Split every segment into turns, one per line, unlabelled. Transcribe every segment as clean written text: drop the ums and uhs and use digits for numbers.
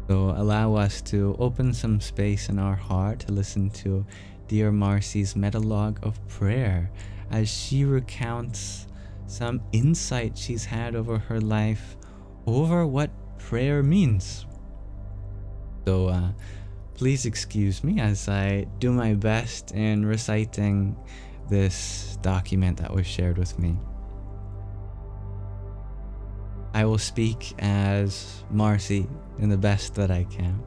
So allow us to open some space in our heart to listen to dear Marcy's Metalogue of prayer as she recounts some insight she's had over her life over what prayer means. So please excuse me as I do my best in reciting this document that was shared with me. I will speak as Marcy in the best that I can.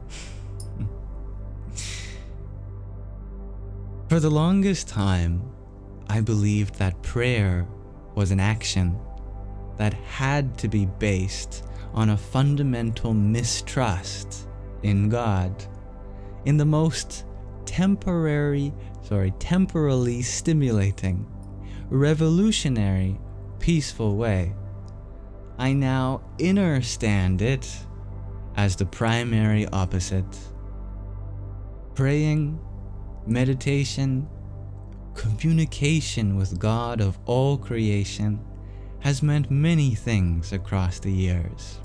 For the longest time, I believed that prayer was an action that had to be based on a fundamental mistrust in God, in the most temporally stimulating, revolutionary, peaceful way. I now understand it as the primary opposite. Praying, meditation, communication with God of all creation has meant many things across the years.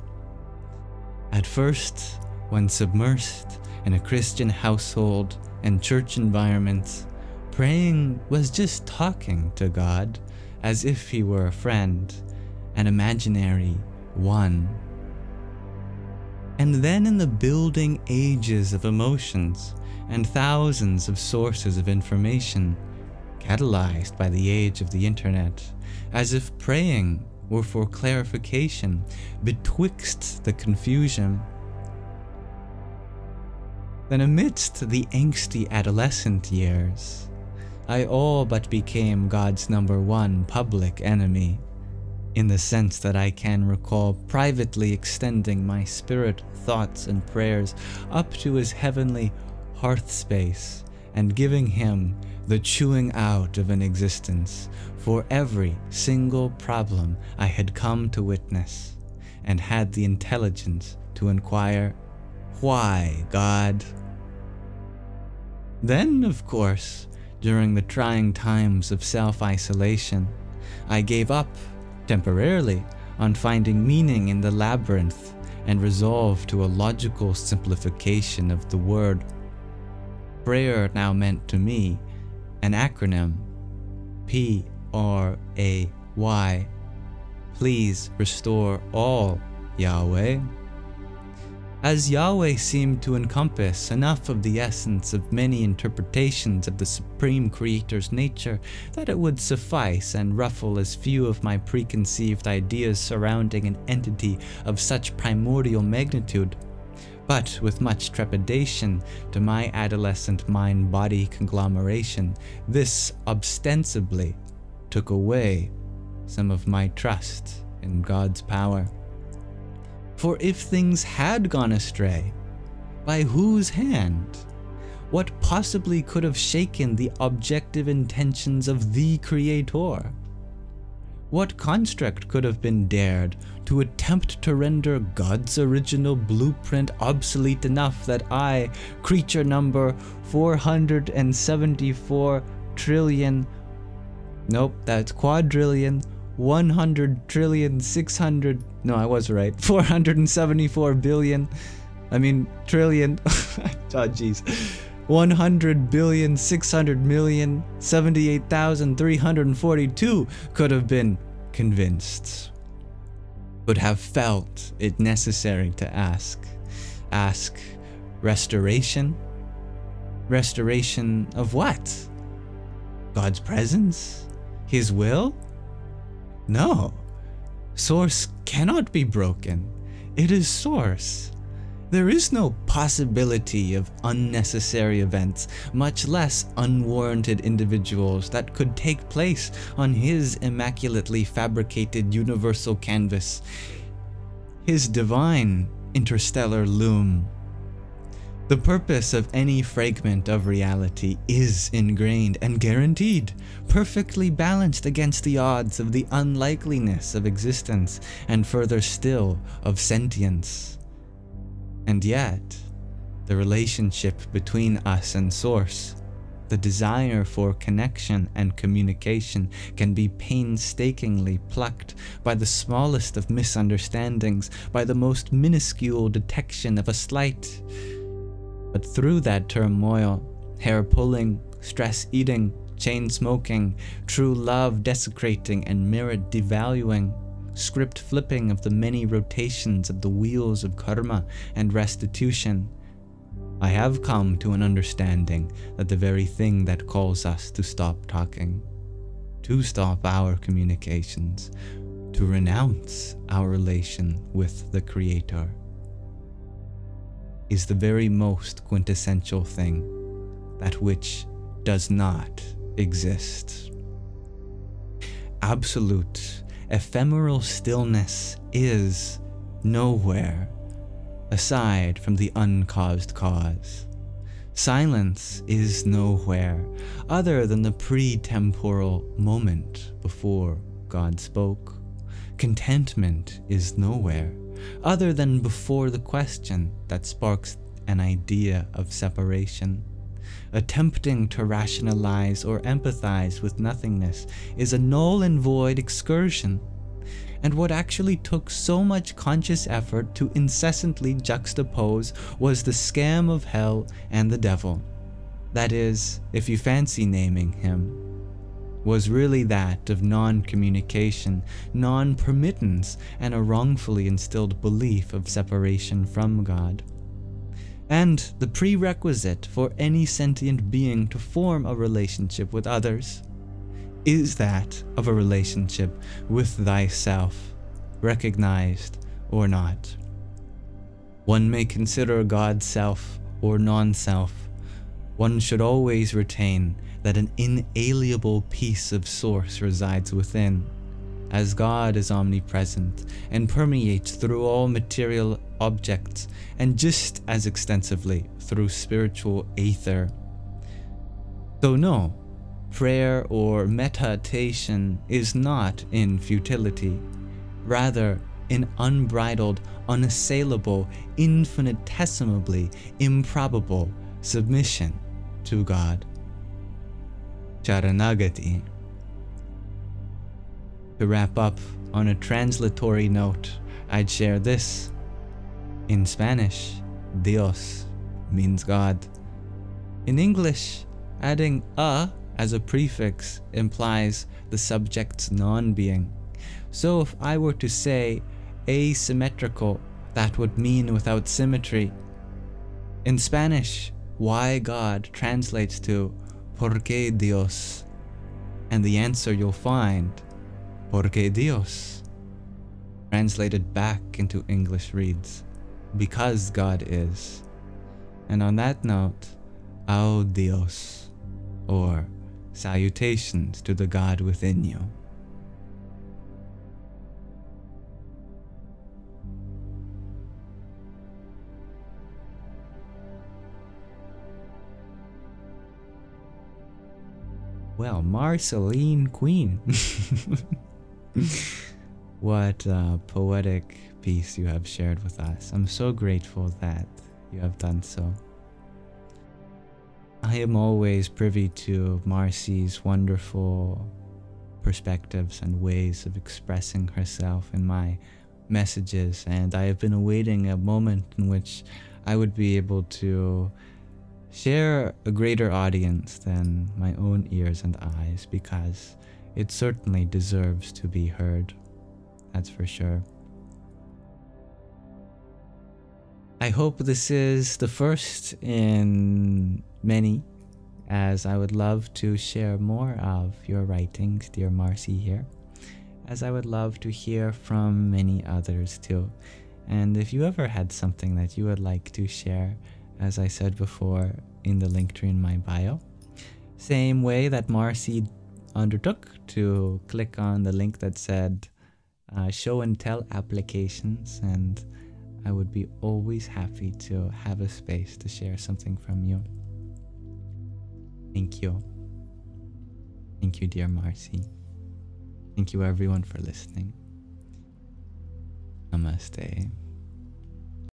At first, when submersed in a Christian household and church environment, praying was just talking to God as if he were a friend, an imaginary one. And then in the building ages of emotions and thousands of sources of information, catalyzed by the age of the internet, as if praying were for clarification betwixt the confusion. Then amidst the angsty adolescent years, I all but became God's #1 public enemy, in the sense that I can recall privately extending my spirit, thoughts, and prayers up to his heavenly hearth space and giving him the chewing out of an existence for every single problem I had come to witness, and had the intelligence to inquire, "Why, God?" Then, of course, during the trying times of self-isolation, I gave up temporarily on finding meaning in the labyrinth and resolved to a logical simplification of the word. Prayer now meant to me an acronym, P-R-A-Y. Please restore all, Yahweh. As Yahweh seemed to encompass enough of the essence of many interpretations of the Supreme Creator's nature that it would suffice and ruffle as few of my preconceived ideas surrounding an entity of such primordial magnitude. But with much trepidation to my adolescent mind-body conglomeration, this ostensibly took away some of my trust in God's power. For if things had gone astray, by whose hand? What possibly could have shaken the objective intentions of the Creator? What construct could have been dared to attempt to render God's original blueprint obsolete enough that I, creature number 474 trillion, nope, that's quadrillion, 100 trillion 600, no, I was right, 474 billion, I mean trillion, oh jeez, 100 billion 600 million 78,342 could have been convinced, would have felt it necessary to ask restoration? Restoration of what? God's presence? His will? No. Source cannot be broken. It is source. There is no possibility of unnecessary events, much less unwarranted individuals, that could take place on his immaculately fabricated universal canvas, his divine interstellar loom. The purpose of any fragment of reality is ingrained and guaranteed, perfectly balanced against the odds of the unlikeliness of existence, and further still of sentience. And yet, the relationship between us and Source, the The desire for connection and communication can be painstakingly plucked by the smallest of misunderstandings, by the most minuscule detection of a slight. But through that turmoil, hair pulling, stress eating, chain smoking, true love desecrating and merit devaluing, script flipping of the many rotations of the wheels of karma and restitution, I have come to an understanding that the very thing that calls us to stop talking, to stop our communications, to renounce our relation with the Creator, is the very most quintessential thing, that which does not exist. Absolute, ephemeral stillness is nowhere aside from the uncaused cause. Silence is nowhere other than the pre-temporal moment before God spoke. Contentment is nowhere other than before the question that sparks an idea of separation. Attempting to rationalize or empathize with nothingness is a null and void excursion. And what actually took so much conscious effort to incessantly juxtapose was the scam of hell and the devil. That is, if you fancy naming him, was really that of non-communication, non-permittance, and a wrongfully instilled belief of separation from God. And the prerequisite for any sentient being to form a relationship with others is that of a relationship with thyself, recognized or not. One may consider God self or non-self. One should always retain that an inalienable piece of source resides within, as God is omnipresent and permeates through all material objects and just as extensively through spiritual aether. So no, prayer or meditation is not in futility, rather in unbridled, unassailable, infinitesimally improbable submission to God. Charanagati. To wrap up on a translatory note, I'd share this. In Spanish, Dios means God. In English, adding a as a prefix implies the subject's non-being. So if I were to say asymmetrical, that would mean without symmetry. In Spanish, why God translates to ¿Por qué Dios? And the answer you'll find, ¿Por qué Dios? Translated back into English reads, because God is. And on that note, au Dios, or salutations to the God within you. Well, Marceline Queen. What a poetic piece you have shared with us. I'm so grateful that you have done so. I am always privy to Marcy's wonderful perspectives and ways of expressing herself in my messages, and I have been awaiting a moment in which I would be able to share a greater audience than my own ears and eyes, because it certainly deserves to be heard. That's for sure. I hope this is the first in many, as I would love to share more of your writings, dear Marcy here, as I would love to hear from many others too. And if you ever had something that you would like to share, as I said before, in the link tree in my bio, same way that Marcy undertook to click on the link that said show and tell applications, and I would be always happy to have a space to share something from you. Thank you. Thank you, dear Marcy. Thank you everyone for listening. Namaste.